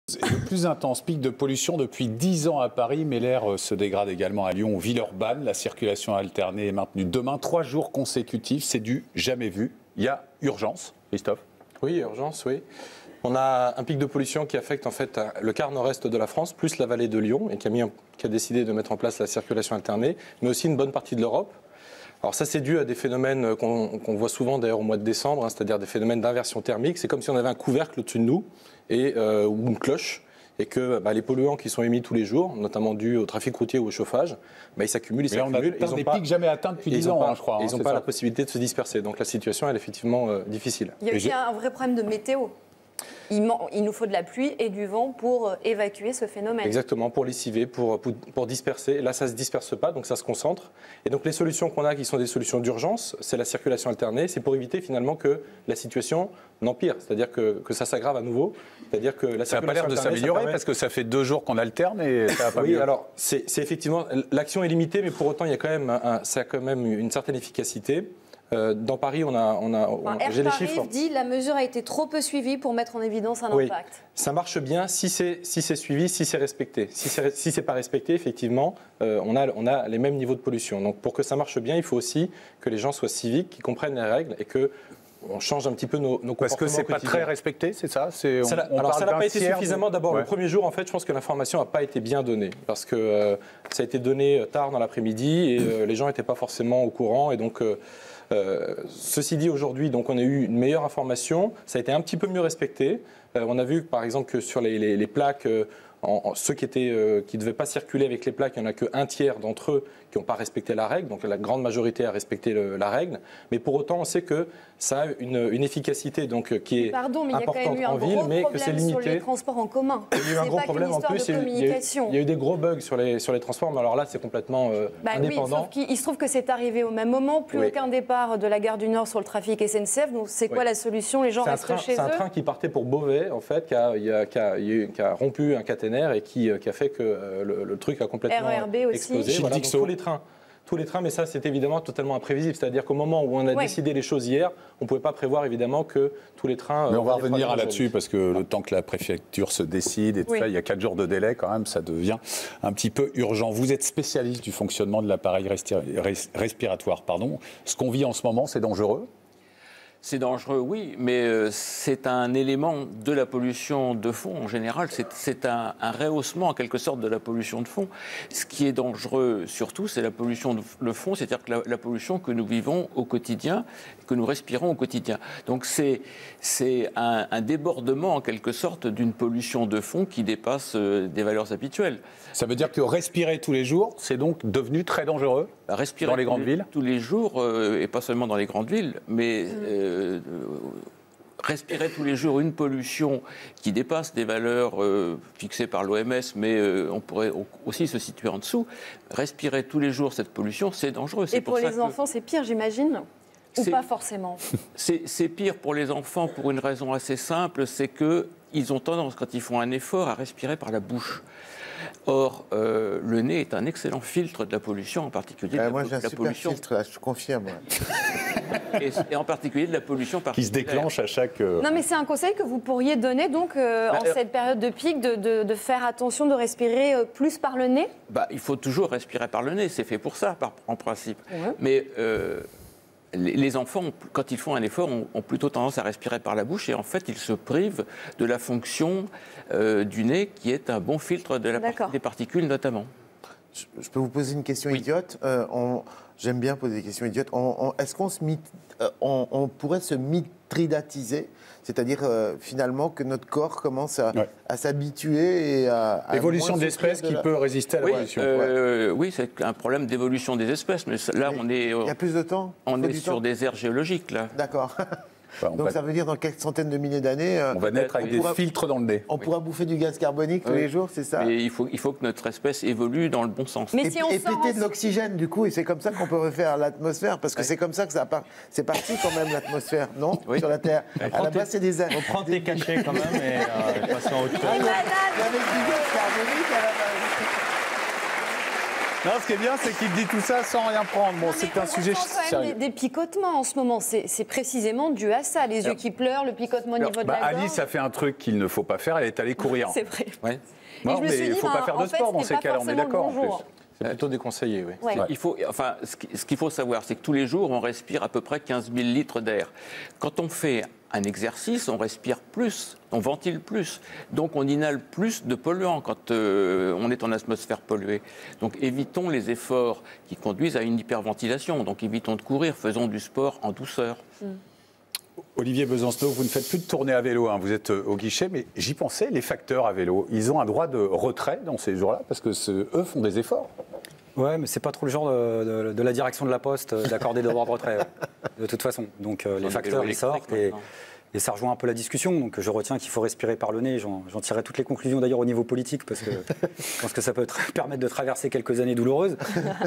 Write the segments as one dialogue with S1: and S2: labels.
S1: Le plus intense pic de pollution depuis 10 ans à Paris, mais l'air se dégrade également à Lyon, Villeurbanne. La circulation alternée est maintenue demain, 3 jours consécutifs. C'est du jamais vu. Il y a urgence, Christophe?
S2: Oui, urgence, oui. On a un pic de pollution qui affecte en fait le quart nord-est de la France, plus la vallée de Lyon, et qui a décidé de mettre en place la circulation alternée, mais aussi une bonne partie de l'Europe. Alors ça, c'est dû à des phénomènes qu'on voit souvent d'ailleurs au mois de décembre, c'est-à-dire des phénomènes d'inversion thermique. C'est comme si on avait un couvercle au-dessus de nous ou une cloche, et que les polluants qui sont émis tous les jours, notamment dus au trafic routier ou au chauffage, ils s'accumulent, ils s'accumulent.
S1: On a des pics jamais atteints depuis 10 ans, je crois.
S2: Ils n'ont pas la possibilité de se disperser. Donc la situation, elle est effectivement difficile.
S3: Il y a aussi un vrai problème de météo. Il nous faut de la pluie et du vent pour évacuer ce phénomène.
S2: Exactement, pour lessiver, pour disperser. Là, ça ne se disperse pas, donc ça se concentre. Et donc les solutions qu'on a, qui sont des solutions d'urgence, c'est la circulation alternée. C'est pour éviter finalement que la situation n'empire, c'est-à-dire que ça s'aggrave à nouveau. C'est-à-dire que la
S1: ça n'a pas l'air de s'améliorer parce que ça fait 2 jours qu'on alterne et ça n'a pas mieux.
S2: Oui, alors c'est effectivement, l'action est limitée, mais pour autant, il y a quand même ça a quand même une certaine efficacité. Dans Paris, j'ai les chiffres.
S3: dit la mesure a été trop peu suivie pour mettre en évidence un
S2: oui,
S3: impact.
S2: Ça marche bien si c'est suivi, si c'est respecté. Si c'est pas respecté, effectivement, on a les mêmes niveaux de pollution. Donc pour que ça marche bien, il faut aussi que les gens soient civiques, qu'ils comprennent les règles et que on change un petit peu nos comportements.
S1: Parce que c'est pas très respecté, c'est ça?
S2: Alors ça n'a pas été suffisamment. D'abord, le premier jour, en fait, je pense que l'information n'a pas été bien donnée. Parce que ça a été donné tard dans l'après-midi et les gens n'étaient pas forcément au courant. Et donc, ceci dit, aujourd'hui, donc, on a eu une meilleure information. Ça a été un petit peu mieux respecté. On a vu, par exemple, que sur les plaques, ceux qui ne devaient pas circuler avec les plaques, il n'y en a qu'un tiers d'entre eux qui n'ont pas respecté la règle. Donc la grande majorité a respecté la règle. Mais pour autant, on sait que ça a une efficacité qui est importante en ville, mais que c'est limité.
S3: Sur les transports en commun.
S2: Il y a eu un gros problème en plus. Il y a eu des gros bugs sur les transports. Mais alors là, c'est complètement indépendant.
S3: Oui, il se trouve que c'est arrivé au même moment. Plus aucun départ de la gare du Nord sur le trafic SNCF. Donc c'est quoi la solution? Les gens restent chez eux.
S2: C'est un train qui partait pour Beauvais, en fait, qui a rompu un caténaire et qui a fait que le truc a complètement explosé. Voilà, tous les trains, mais ça c'est évidemment totalement imprévisible. C'est-à-dire qu'au moment où on a décidé les choses hier, on ne pouvait pas prévoir évidemment que tous les trains...
S1: Mais on va revenir là-dessus parce que le temps que la préfecture se décide et tout ça, il y a 4 jours de délai quand même, ça devient un petit peu urgent. Vous êtes spécialiste du fonctionnement de l'appareil respiratoire. Ce qu'on vit en ce moment, c'est dangereux?
S4: C'est dangereux, oui, mais c'est un élément de la pollution de fond en général. C'est un rehaussement en quelque sorte de la pollution de fond. Ce qui est dangereux surtout, c'est la pollution de fond, c'est-à-dire que la pollution que nous vivons au quotidien, que nous respirons au quotidien. Donc c'est un débordement en quelque sorte d'une pollution de fond qui dépasse des valeurs habituelles.
S1: Ça veut dire que respirer tous les jours, c'est donc devenu très dangereux dans les grandes villes?
S4: Tous les jours, et pas seulement dans les grandes villes, mais... respirer tous les jours une pollution qui dépasse des valeurs fixées par l'OMS, mais on pourrait aussi se situer en dessous, respirer tous les jours cette pollution, c'est dangereux.
S3: Et pour les enfants, c'est pire, j'imagine? Ou pas forcément?
S4: C'est pire pour les enfants pour une raison assez simple, c'est qu'ils ont tendance, quand ils font un effort, à respirer par la bouche. Or, le nez est un excellent filtre de la pollution, en particulier de
S5: moi, j'ai un super filtre, là, je confirme.
S4: et en particulier de la pollution particulière.
S1: Qui se déclenche à chaque...
S3: Non, mais c'est un conseil que vous pourriez donner, donc, en cette période de pic, de faire attention, de respirer plus par le nez?
S4: Il faut toujours respirer par le nez, c'est fait pour ça, en principe. Mais... les enfants, quand ils font un effort, ont plutôt tendance à respirer par la bouche et en fait, ils se privent de la fonction du nez qui est un bon filtre des particules notamment.
S5: Je peux vous poser une question idiote? J'aime bien poser des questions idiotes. Est-ce qu'on pourrait se mitridatiser? C'est-à-dire finalement que notre corps commence à s'habituer et à
S1: l'évolution de l'espèce qui peut résister à la pollution.
S4: Oui, c'est un problème d'évolution des espèces, mais là on est...
S5: Il y a plus de temps?
S4: On est sur des aires géologiques là.
S5: D'accord. Donc ça veut dire dans quelques centaines de milliers d'années...
S1: on va naître avec des filtres dans le nez.
S5: On pourra bouffer du gaz carbonique tous les jours, c'est ça?
S4: Mais il faut que notre espèce évolue dans le bon sens.
S3: Mais
S5: et péter de l'oxygène, du coup, et c'est comme ça qu'on peut refaire l'atmosphère, parce que c'est comme ça que c'est parti quand même, l'atmosphère, non? Sur la Terre. À la base, c'est des...
S6: On prend tes cachets quand même et passons à autre chose.
S5: Avec du gaz carbonique à la base.
S1: Non, ce qui est bien, c'est qu'il dit tout ça sans rien prendre. Bon, c'est un sujet sérieux.
S3: Des picotements en ce moment, c'est précisément dû à ça. Les yeux qui pleurent, le picotement au niveau de la gorge.
S1: Alice a fait un truc qu'il ne faut pas faire, elle est allée courir.
S3: C'est vrai.
S1: Ouais. Non, mais il ne faut pas faire de sport dans ces cas-là, on est d'accord en plus.
S2: C'est plutôt déconseillé, oui.
S3: Ouais.
S4: Ce qu'il faut savoir, c'est que tous les jours, on respire à peu près 15 000 litres d'air. Quand on fait un exercice, on respire plus, on ventile plus. Donc on inhale plus de polluants quand on est en atmosphère polluée. Donc évitons les efforts qui conduisent à une hyperventilation. Donc évitons de courir, faisons du sport en douceur.
S1: Olivier Besancenot, vous ne faites plus de tournée à vélo, hein. Vous êtes au guichet, mais j'y pensais, les facteurs à vélo, ils ont un droit de retrait dans ces jours-là, parce que eux font des efforts.
S7: Ouais, mais c'est pas trop le genre de la direction de la Poste d'accorder des droits de retrait, de toute façon. Donc les facteurs, ils sortent et ça rejoint un peu la discussion. Donc je retiens qu'il faut respirer par le nez. J'en tirerai toutes les conclusions d'ailleurs au niveau politique, parce que je pense que ça peut permettre de traverser quelques années douloureuses.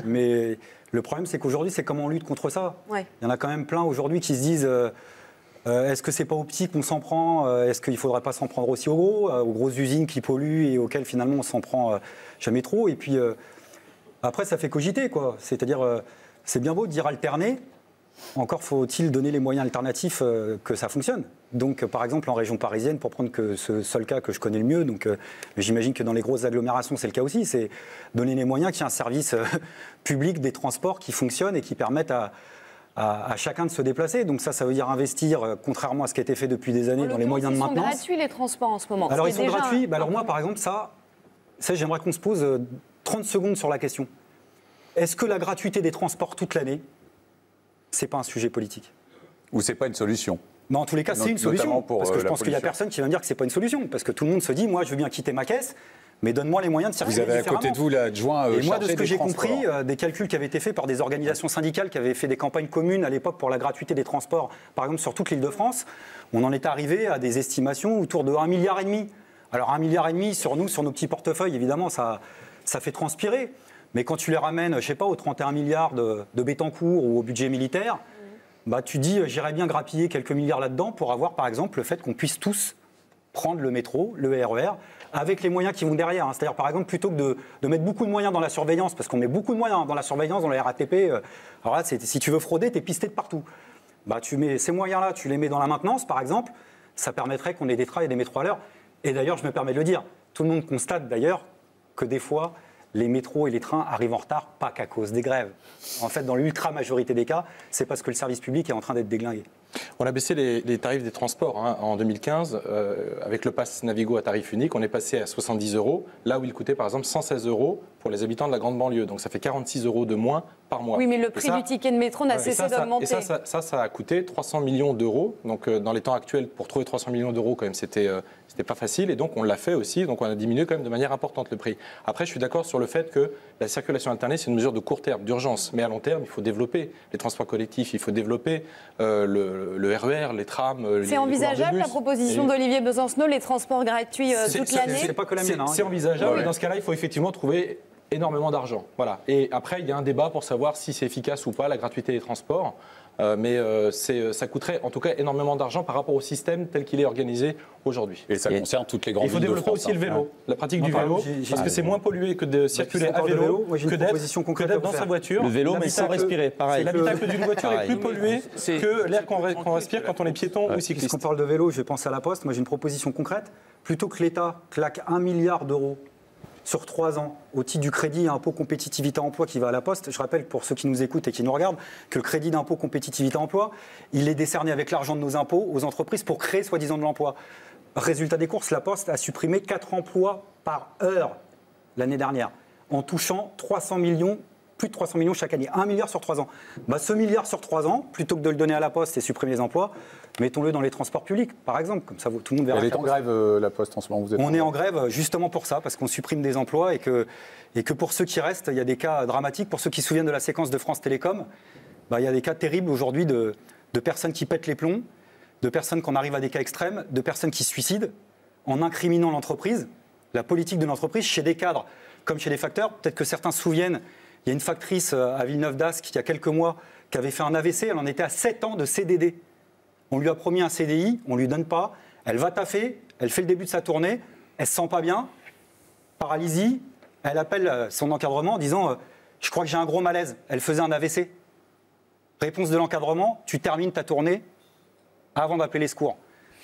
S7: Mais le problème, c'est qu'aujourd'hui, c'est comment on lutte contre ça. Ouais. Il y en a quand même plein aujourd'hui qui se disent... est-ce que c'est pas aux petits qu'on s'en prend? Est-ce qu'il ne faudrait pas s'en prendre aussi aux grosses usines qui polluent et auxquelles finalement on s'en prend jamais trop? Et puis après, ça fait cogiter, quoi. C'est-à-dire, c'est bien beau de dire alterner. Encore faut-il donner les moyens alternatifs que ça fonctionne. Donc, par exemple, en région parisienne, pour prendre que ce seul cas que je connais le mieux, donc j'imagine que dans les grosses agglomérations, c'est le cas aussi, c'est donner les moyens qu'il y ait un service public des transports qui fonctionne et qui permette à chacun de se déplacer. Donc ça veut dire investir, contrairement à ce qui a été fait depuis des années, dans les moyens de maintenance.
S3: Ils sont gratuits, les transports, en ce moment.
S7: Alors, ils sont gratuits. Alors moi, par exemple, ça j'aimerais qu'on se pose 30 secondes sur la question. Est-ce que la gratuité des transports toute l'année, c'est pas un sujet politique?
S1: Ou c'est pas une solution?
S7: Non, en tous les cas, c'est une solution. Parce que je pense qu'il n'y a personne qui va me dire que c'est pas une solution. Parce que tout le monde se dit, moi, je veux bien quitter ma caisse, mais donne-moi les moyens de circuler différemment.
S1: Vous avez à côté de vous l'adjoint
S7: et moi, de ce que j'ai
S1: compris,
S7: des calculs qui avaient été faits par des organisations syndicales qui avaient fait des campagnes communes à l'époque pour la gratuité des transports, par exemple sur toute l'Île-de-France, on en est arrivé à des estimations autour de 1,5 milliard. Alors 1,5 milliard sur nous, sur nos petits portefeuilles, évidemment, ça fait transpirer. Mais quand tu les ramènes, je sais pas, aux 31 milliards de Bettencourt ou au budget militaire, bah, tu dis, j'irais bien grappiller quelques milliards là-dedans pour avoir, par exemple, le fait qu'on puisse tous prendre le métro, le RER, avec les moyens qui vont derrière. Hein. C'est-à-dire, par exemple, plutôt que de mettre beaucoup de moyens dans la surveillance, parce qu'on met beaucoup de moyens dans la surveillance, dans la RATP, alors là, si tu veux frauder, tu es pisté de partout. Bah, tu mets ces moyens-là, tu les mets dans la maintenance, par exemple, ça permettrait qu'on ait des trains et des métros à l'heure. Et d'ailleurs, je me permets de le dire, tout le monde constate d'ailleurs que des fois, les métros et les trains arrivent en retard, pas qu'à cause des grèves. En fait, dans l'ultra-majorité des cas, c'est parce que le service public est en train d'être déglingué.
S2: On a baissé les tarifs des transports en 2015. Avec le pass Navigo à tarif unique, on est passé à 70 €, là où il coûtait par exemple 116 € pour les habitants de la grande banlieue. Donc ça fait 46 € de moins par mois.
S3: Oui, mais le prix du ticket de métro n'a cessé d'augmenter.
S2: Et ça a coûté 300 millions d'euros. Donc dans les temps actuels, pour trouver 300 millions d'euros, quand même, c'était pas facile. Et donc on l'a fait aussi. Donc on a diminué quand même de manière importante le prix. Après, je suis d'accord sur le fait que la circulation alternée, c'est une mesure de court terme, d'urgence. Mais à long terme, il faut développer les transports collectifs, il faut développer le RER, les trams.
S3: C'est envisageable, la proposition d'Olivier Besancenot, les transports gratuits toute l'année?
S7: C'est pas que la mienne.
S2: C'est envisageable. Et dans ce cas-là, il faut effectivement trouver énormément d'argent. Voilà. Et après, il y a un débat pour savoir si c'est efficace ou pas, la gratuité des transports. Mais ça coûterait en tout cas énormément d'argent par rapport au système tel qu'il est organisé aujourd'hui.
S1: Et ça concerne toutes les grandes villes de France.
S2: Il faut développer aussi le vélo, la pratique du vélo, parce que c'est moins pollué que de circuler à vélo, que d'être dans sa voiture.
S6: Le vélo, mais sans respirer, pareil.
S2: L'habitacle d'une voiture est plus pollué que l'air qu'on respire quand on est piéton ou cycliste.
S7: Puisqu'on parle de vélo, je pense à la Poste. Moi, j'ai une proposition concrète. Plutôt que l'État claque 1 milliard d'euros sur 3 ans, au titre du crédit impôt compétitivité emploi qui va à la Poste. Je rappelle pour ceux qui nous écoutent et qui nous regardent que le crédit d'impôt compétitivité emploi, il est décerné avec l'argent de nos impôts aux entreprises pour créer soi-disant de l'emploi. Résultat des courses, la Poste a supprimé 4 emplois par heure l'année dernière, en touchant 300 millions, plus de 300 millions chaque année, 1 milliard sur 3 ans. Bah, ce milliard sur 3 ans, plutôt que de le donner à la Poste et supprimer les emplois, mettons-le dans les transports publics, par exemple, comme ça tout le monde verra.
S1: Elle est en grève, la Poste, en ce moment.
S7: On est en grève justement pour ça, parce qu'on supprime des emplois et que pour ceux qui restent, il y a des cas dramatiques. Pour ceux qui se souviennent de la séquence de France Télécom, bah, il y a des cas terribles aujourd'hui de personnes qui pètent les plombs, de personnes qu'on arrive à des cas extrêmes, de personnes qui se suicident en incriminant l'entreprise, la politique de l'entreprise, chez des cadres comme chez les facteurs. Peut-être que certains se souviennent, il y a une factrice à Villeneuve-d'Ascq, il y a quelques mois, qui avait fait un AVC, elle en était à 7 ans de CDD. On lui a promis un CDI, on ne lui donne pas, elle va taffer, elle fait le début de sa tournée, elle ne se sent pas bien, paralysie, elle appelle son encadrement en disant je crois que j'ai un gros malaise. Elle faisait un AVC. Réponse de l'encadrement, tu termines ta tournée avant d'appeler les secours.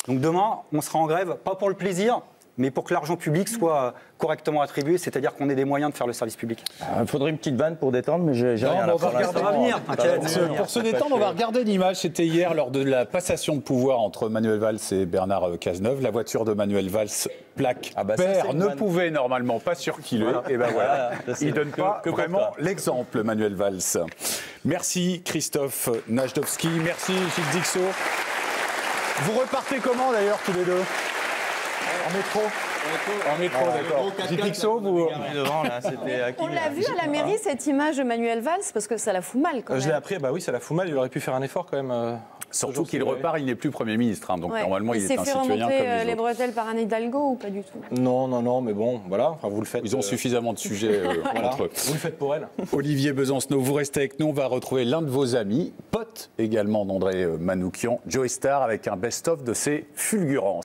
S7: Donc demain, on sera en grève, pas pour le plaisir, mais pour que l'argent public soit correctement attribué, c'est-à-dire qu'on ait des moyens de faire le service public.
S6: Il faudrait une petite vanne pour détendre, mais j'ai rien là.
S7: On va regarder, ça va venir, t'inquiète.
S1: Pour se détendre, on va regarder l'image. C'était hier lors de la passation de pouvoir entre Manuel Valls et Bernard Cazeneuve. La voiture de Manuel Valls, plaque père, ne pouvait normalement pas circuler. Voilà. Et ben voilà, il ne donne pas vraiment l'exemple, Manuel Valls. Merci Christophe Najdowski, merci Gilles Dixot. Vous repartez comment d'ailleurs tous les deux? En métro? En métro, d'accord. Gilles Dixot, vous...
S3: On l'a vu à la mairie, cette image de Manuel Valls, parce que ça la fout mal quand même.
S2: Je l'ai appris, bah oui, ça la fout mal, il aurait pu faire un effort quand même.
S1: Surtout qu'il repart, il n'est plus Premier ministre, hein, donc normalement il est un citoyen comme les autres.
S3: Il s'est fait remonter les bretelles par Anne Hidalgo ou pas du tout?
S2: Non, mais bon, voilà, enfin, vous le faites.
S1: Ils ont suffisamment de sujets entre eux.
S2: Vous le faites pour elle.
S1: Olivier Besancenot, vous restez avec nous, on va retrouver l'un de vos amis, pote également d'André Manoukian, Joey Starr, avec un best-of de ses fulgurances.